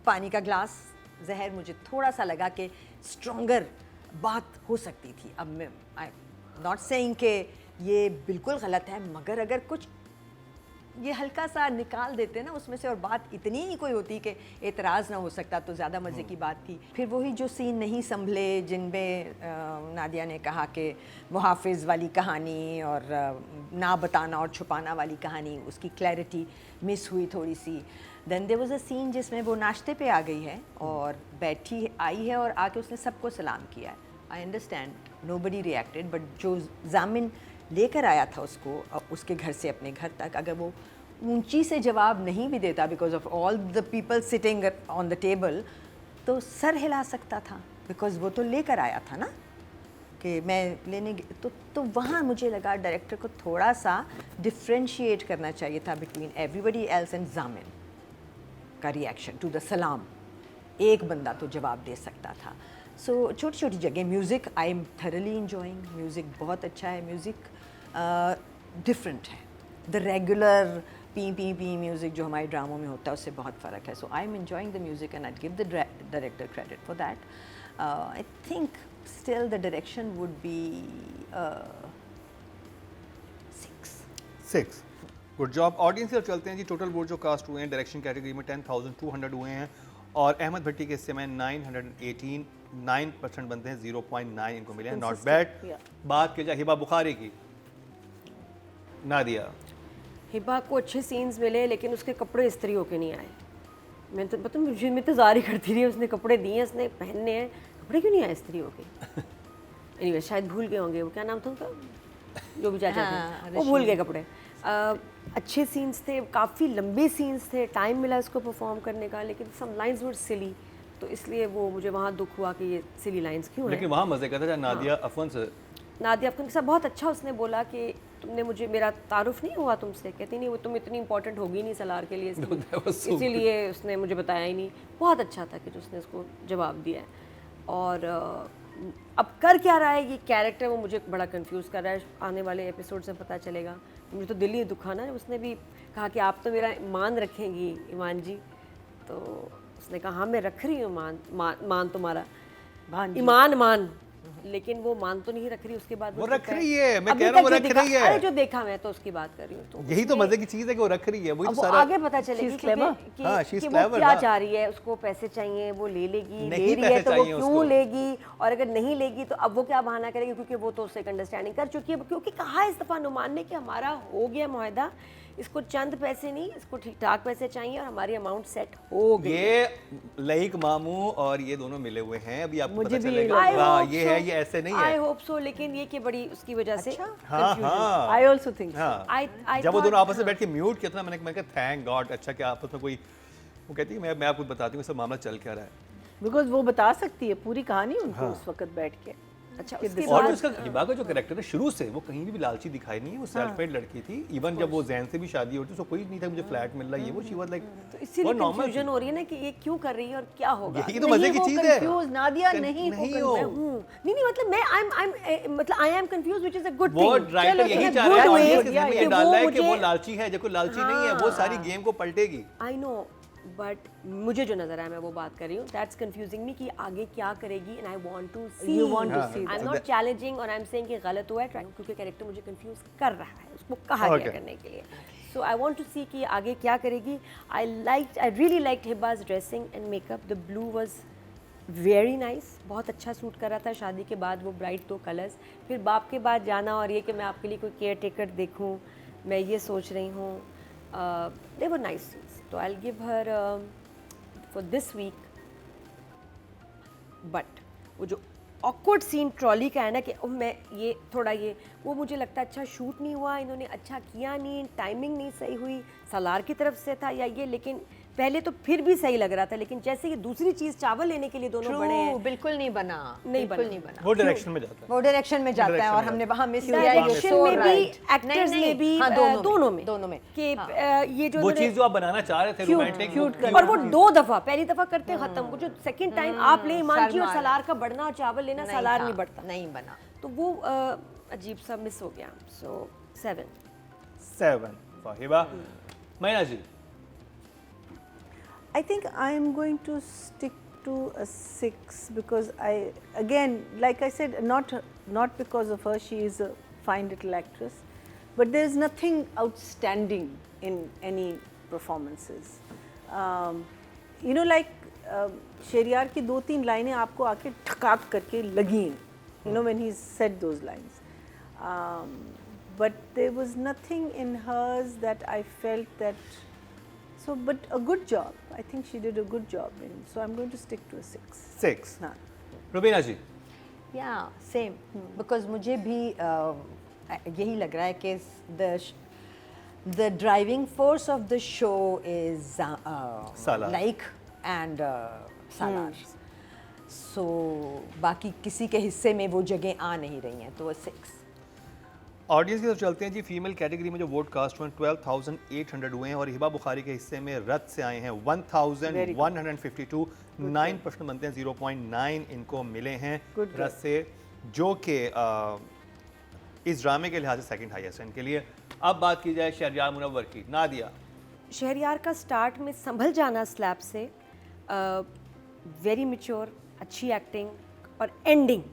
पानी का ग्लास, जहर मुझे थोड़ा सा लगा कि स्ट्रॉन्गर बात हो सकती थी। अब मैं नॉट सेइंग कि ये बिल्कुल गलत है, मगर अगर कुछ ये हल्का सा निकाल देते ना उसमें से और बात इतनी ही कोई होती कि एतराज़ ना हो सकता तो ज़्यादा मज़े की बात थी। फिर वही जो सीन नहीं संभले जिनमें नादिया ने कहा कि मुहाफ़िज़ वाली कहानी और ना बताना और छुपाना वाली कहानी, उसकी क्लैरिटी मिस हुई थोड़ी सी। Then there was a scene जिसमें वो नाश्ते पे आ गई है और बैठी आई है और आके उसने सबको सलाम किया है। I understand nobody reacted, but जो जामिन लेकर आया था उसको उसके घर से अपने घर तक, अगर वो ऊंची से जवाब नहीं भी देता because of all the people sitting on the table, तो सर हिला सकता था, बिकॉज वो तो लेकर आया था ना। कि मैं लेने तो वहाँ मुझे लगा डायरेक्टर को थोड़ा सा डिफ्रेंशिएट करना चाहिए था बिटवीन एवरीबडी एल्स एंड जामिन का रिएक्शन टू द सलाम। एक बंदा तो जवाब दे सकता था। सो छोटी छोटी जगह music I am thoroughly enjoying, music बहुत अच्छा है, म्यूज़िक डिफरेंट है। द रेगुलर पी म्यूज़िक जो हमारे ड्रामों में होता है उससे बहुत फ़र्क है। So I am enjoying the music and I give the director credit for that. I think still the direction would be 6 good job. Audience की तरफ चलते हैं जी। टोटल वोट जो कास्ट हुए हैं डायरेक्शन कैटेगरी में 10,200 हुए हैं और अहमद भट्टी के हिस्से में 918, 9% बनते हैं, 0.9 इनको मिले हैं, नॉट बैड। बात की जाए हिबा बुखारी की, नादिया हिबा को अच्छे सीन्स मिले लेकिन उसके कपड़े इस्त्री होके नहीं आए। मैं तो पता मुझे मैं इंतज़ार ही करती रही, उसने कपड़े दिए, उसने पहनने हैं, कपड़े क्यों नहीं आए इस्त्री होके। एनीवे शायद भूल गए होंगे, वो क्या नाम था उनका, जो भी चाचा थे वो भूल गए कपड़े। अच्छे सीन्स थे, काफ़ी लंबे सीन्स थे, टाइम मिला इसको परफॉर्म करने का, लेकिन सम लाइंस वर सिली, तो इसलिए वो मुझे वहाँ दुख हुआ कि ये सिली लाइंस क्यों हैं। लेकिन वहाँ मज़े का था नादिया अफवन से, नादिया अफन के साथ बहुत अच्छा उसने बोला कि तुमने मुझे, मेरा तारुफ नहीं हुआ तुमसे, कहती नहीं वो तुम इतनी इंपॉर्टेंट होगी नहीं सलार के लिए, इसीलिए उसने मुझे बताया ही नहीं। बहुत अच्छा था कि जो उसने उसको जवाब दिया है। और अब कर क्या रहा है ये कैरेक्टर, वो मुझे बड़ा कंफ्यूज कर रहा है। आने वाले एपिसोड से पता चलेगा। मुझे तो दिल ही दुखा ना, उसने भी कहा कि आप तो मेरा मान रखेंगी ईमान जी, तो उसने कहा हाँ मैं रख रही हूँ मान तुम्हारा ईमान, लेकिन वो मान तो नहीं रख रही। उसके बाद वो रख रही है, मैं कह रहा हूँ वो रख रही है। अरे जो देखा मैं तो उसकी बात कर रही हूँ, तो यही तो मजे की चीज है कि वो रख रही है। वही तो सारा आगे पता चलेगी कि वो क्या चाह रही है, उसको पैसे चाहिए, वो ले लेगी, ले रही है तो वो क्यों लेगी, और अगर नहीं लेगी तो अब वो क्या बहाना करेगी, क्योंकि वो तो उससे एक अंडरस्टैंडिंग कर चुकी है। क्योंकि कहा इस दफ़ा नुमान ने कि हमारा हो गया मुआहदा, इसको चंद पैसे नहीं, इसको ठीक ठाक पैसे चाहिए और हमारी अमाउंट सेट हो गई। ये लईक मामू और ये दोनों मिले हुए हैं, अभी आपको पता चलेगा। हाँ ये है, ये ऐसे नहीं है। आई होप सो, लेकिन ये कि बड़ी उसकी वजह से आई आल्सो थिंक जब वो दोनों आपस में बैठ के म्यूट किया था, मैंने कहा थैंक गॉड, अच्छा क्या आपस में कोई, वो कहती है मैं आपको बताती हूँ सब मामला चल क्या रहा है, बिकॉज वो बता सकती है पूरी कहानी उनको उस वक्त बैठ के। अच्छा और उसका हिबा का जो कैरेक्टर है शुरू से वो कहीं भी लालची दिखाई नहीं है। वो सेल्फ मेड लड़की थी। इवन जब वो जैन से भी शादी होती तो कोई नहीं था मुझे फ्लैट मिल रहा है, ये वो शी वाज लाइक, तो इसीलिए कंफ्यूजन हो रही है ना कि ये क्यों कर रही है और क्या होगा। यही तो मजे की चीज है। नादिया नहीं हो, नहीं मतलब मैं I am confuse, which is a good वो थिंग। राइटर यही चाह रहा है ऑडियंस के सामने ये डाल रहा है कि वो लालची है, जबकि लालची नहीं है, वो सारी गेम को पलटेगी। आई नो, बट मुझे जो नजर आया मैं वो बात कर रही हूँ। दैट्स कंफ्यूजिंग मी कि आगे क्या करेगी, and I want to see, You want to see I am not challenging और आई एम सेइंग कि गलत हुआ है, क्योंकि कैरेक्टर मुझे कंफ्यूज कर रहा है, उसको कहा गया करने के लिए। सो आई वांट टू सी कि आगे क्या करेगी। I really liked Hiba's dressing and makeup. The blue was very nice, बहुत अच्छा सूट कर रहा था। शादी के बाद वो ब्राइट 2 कलर्स, फिर बाप के बाद जाना और ये कि मैं आपके लिए कोई केयर टेकर देखूँ, मैं ये सोच रही हूँ। दे वर नाइस सीन्स, तो I will give her for this week. But वो जो ऑकवर्ड सीन ट्रॉली का है ना कि मैं ये थोड़ा ये वो मुझे लगता है अच्छा शूट नहीं हुआ, इन्होंने अच्छा किया नहीं, टाइमिंग नहीं सही हुई, सलार की तरफ से था या ये, लेकिन पहले तो फिर भी सही लग रहा था, लेकिन जैसे ये दूसरी चीज चावल लेने के लिए दोनों बड़े हैं, बिल्कुल नहीं बना, बिल्कुल नहीं बना। वो डायरेक्शन में जाता है, वो डायरेक्शन में जाता है और हमने वहाँ मिस किया है। डायरेक्शन में भी, एक्टर्स में भी, दोनों में कि ये जो वो चीज जो आप बनाना चाह रहे थे रोमांटिक, और वो 2 दफा, पहली दफा करते खत्म, वो जो सेकंड टाइम आप ले ईमान जी और सलार का बढ़ना और चावल लेना, सलार नहीं बढ़ता, नहीं बना, तो वो अजीब सा मिस हो गया। सो 7 फाहिबा। मैना जी, I think I am going to stick to a 6 because again, like I said, not because of her, she is a fine little actress, but there is nothing outstanding in any performances. You know, like Sheriyar की 2-3 लाइनें आपको आके ठकाक करके लगी, you know, when he said those lines. But there was nothing in hers that I felt that. So, but a good job. I think she did a good job. So, I'm going to stick to a 6. हाँ. रुबीना जी। Yeah, same. Because मुझे भी यही लग रहा है कि the driving force of the show is Salar. Laik and Salar. सो बाकी किसी के हिस्से में वो जगह आ नहीं रही हैं, तो वो 6। ऑडियंस की तरफ चलते हैं जी। फीमेल कैटेगरी में जो वोट कास्ट हुए 12,800 हुए हैं और हिबा बुखारी के हिस्से में रद्द से आए हैं 1,152। 9% बनते हैं, 0.9 इनको मिले हैं Good रद्द से, जो कि इस ड्रामे के लिहाज से सेकंड हाईएस्ट है इनके लिए। अब बात की जाए शहरयार मुनव्वर की। नादिया, शहरयार का स्टार्ट में संभल जाना स्लैब से, वेरी मैच्योर, अच्छी एक्टिंग, और एंडिंग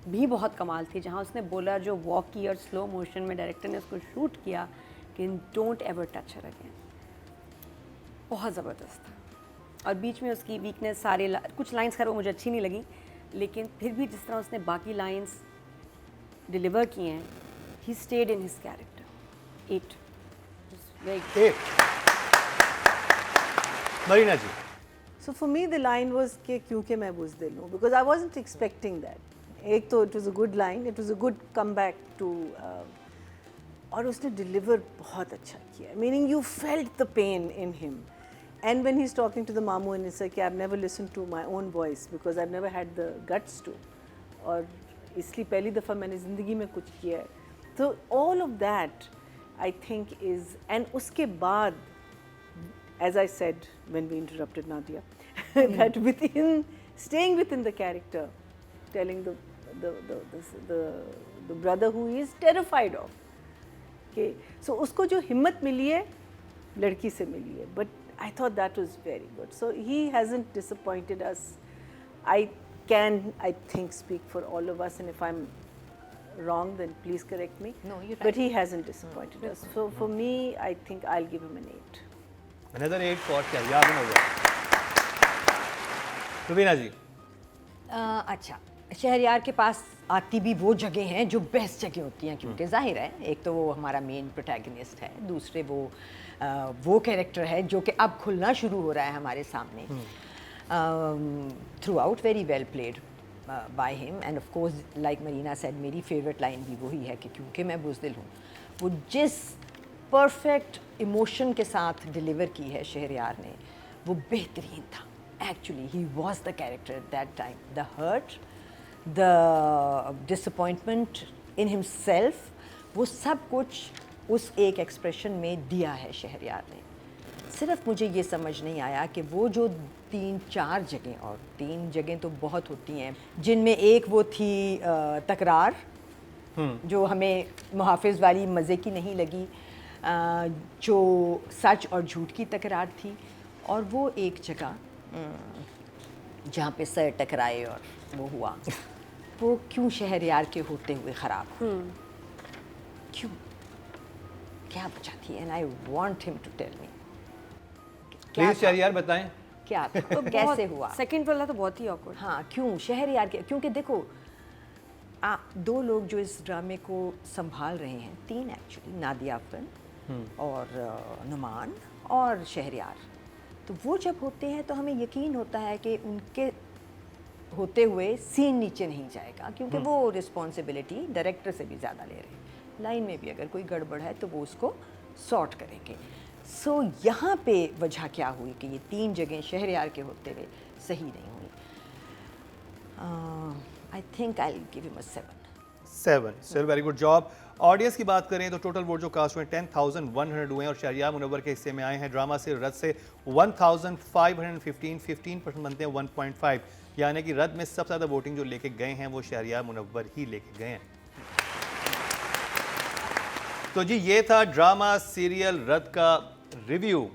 भी बहुत कमाल थी, जहाँ उसने बोला जो वॉक की और स्लो मोशन में डायरेक्टर ने उसको शूट किया कि don't ever touch her again, बहुत ज़बरदस्त था। और बीच में उसकी वीकनेस कुछ लाइंस खैर वो मुझे अच्छी नहीं लगी, लेकिन फिर भी जिस तरह उसने बाकी लाइंस डिलीवर किए हैं, he stayed in his character. 8 very Marina ji. So for me the line was कि क्योंकि मैं बुज़दिल हूँ, because I wasn't expecting that. एक तो it was a good line, it was a good comeback to और उसने deliver बहुत अच्छा किया, meaning you felt the pain in him. And when he's talking to the Mamu and he's like, I've never listened to my own voice because I've never had the guts to, और इसलिए पहली दफ़ा मैंने ज़िंदगी में कुछ किया है, तो all of that I think is, and उसके बाद as I said when we interrupted Nadia, that staying within the character, telling the brother who he is terrified of, okay, so उसको जो हिम्मत मिली है लड़की से मिली है, but I thought that was very good. So he hasn't disappointed us. I think speak for all of us, and if I'm wrong then please correct me. No, you're But right. he hasn't disappointed us. So for me, I think I'll give him an 8. Another 8 for Shahryar Munawwar. Rubina जी। अच्छा, शहरयार के पास आती भी वो जगह हैं जो best जगह होती हैं, क्योंकि जाहिर है एक तो वो हमारा मेन प्रोटैगनिस्ट है, दूसरे वो कैरेक्टर है जो कि अब खुलना शुरू हो रहा है हमारे सामने। Through out very well played by him, end of course like Marina said, मेरी फेवरेट लाइन भी वही है कि क्योंकि मैं बुज़दिल हूँ। वो जिस परफेक्ट इमोशन के साथ डिलीवर की है शहरयार ने, वो बेहतरीन था। Actually, he was the character at that time. The hurt, the disappointment in himself, वो सब कुछ उस एक एक्सप्रेशन में दिया है शहरयार ने। सिर्फ मुझे ये समझ नहीं आया कि वो जो 3-4 जगह, और 3 जगह तो बहुत होती हैं, जिनमें एक वो थी तकरार, जो हमें मुहाफिज वाली मज़े की नहीं लगी, जो सच और झूठ की तकरार थी, और वो एक जगह जहाँ पे सर टकराए और वो हुआ, वो क्यों शहरयार के होते हुए ख़राब हुआ? क्यों, क्या वजह थी? And I want him to tell me. Please Shahryar बताएं क्या था? तो कैसे हुआ? सेकंड वाला तो बहुत ही awkward। हाँ, क्यों शहरयार के? क्योंकि देखो, 2 लोग जो इस ड्रामे को संभाल रहे हैं, 3 एक्चुअली, नादिया अफरीन और नुमान और शहरयार, तो वो जब होते हैं तो हमें यकीन होता है कि उनके होते हुए सीन नीचे नहीं जाएगा, क्योंकि वो रिस्पॉन्सिबिलिटी डायरेक्टर से भी ज़्यादा ले रहे हैं। लाइन में भी अगर कोई गड़बड़ है तो वो उसको सॉर्ट करेंगे। सो यहाँ पे वजह क्या हुई कि ये 3 जगह शहरयार के होते हुए सही नहीं हुई। I think I give him a 7। Still very good job. Audience की बात करें तो टोटल वोट जो कास्ट हुए 10,100 हुए हैं, और शहरयार मुनव्वर के हिस्से में आए हैं ड्रामा से रद्द से 1,515। 15% बनते हैं 1.5, यानी कि रद्द में सबसे ज़्यादा वोटिंग जो लेके गए हैं वो शहरयार मुनव्वर ही लेके गए हैं। तो जी ये था ड्रामा सीरियल रद्द का रिव्यू।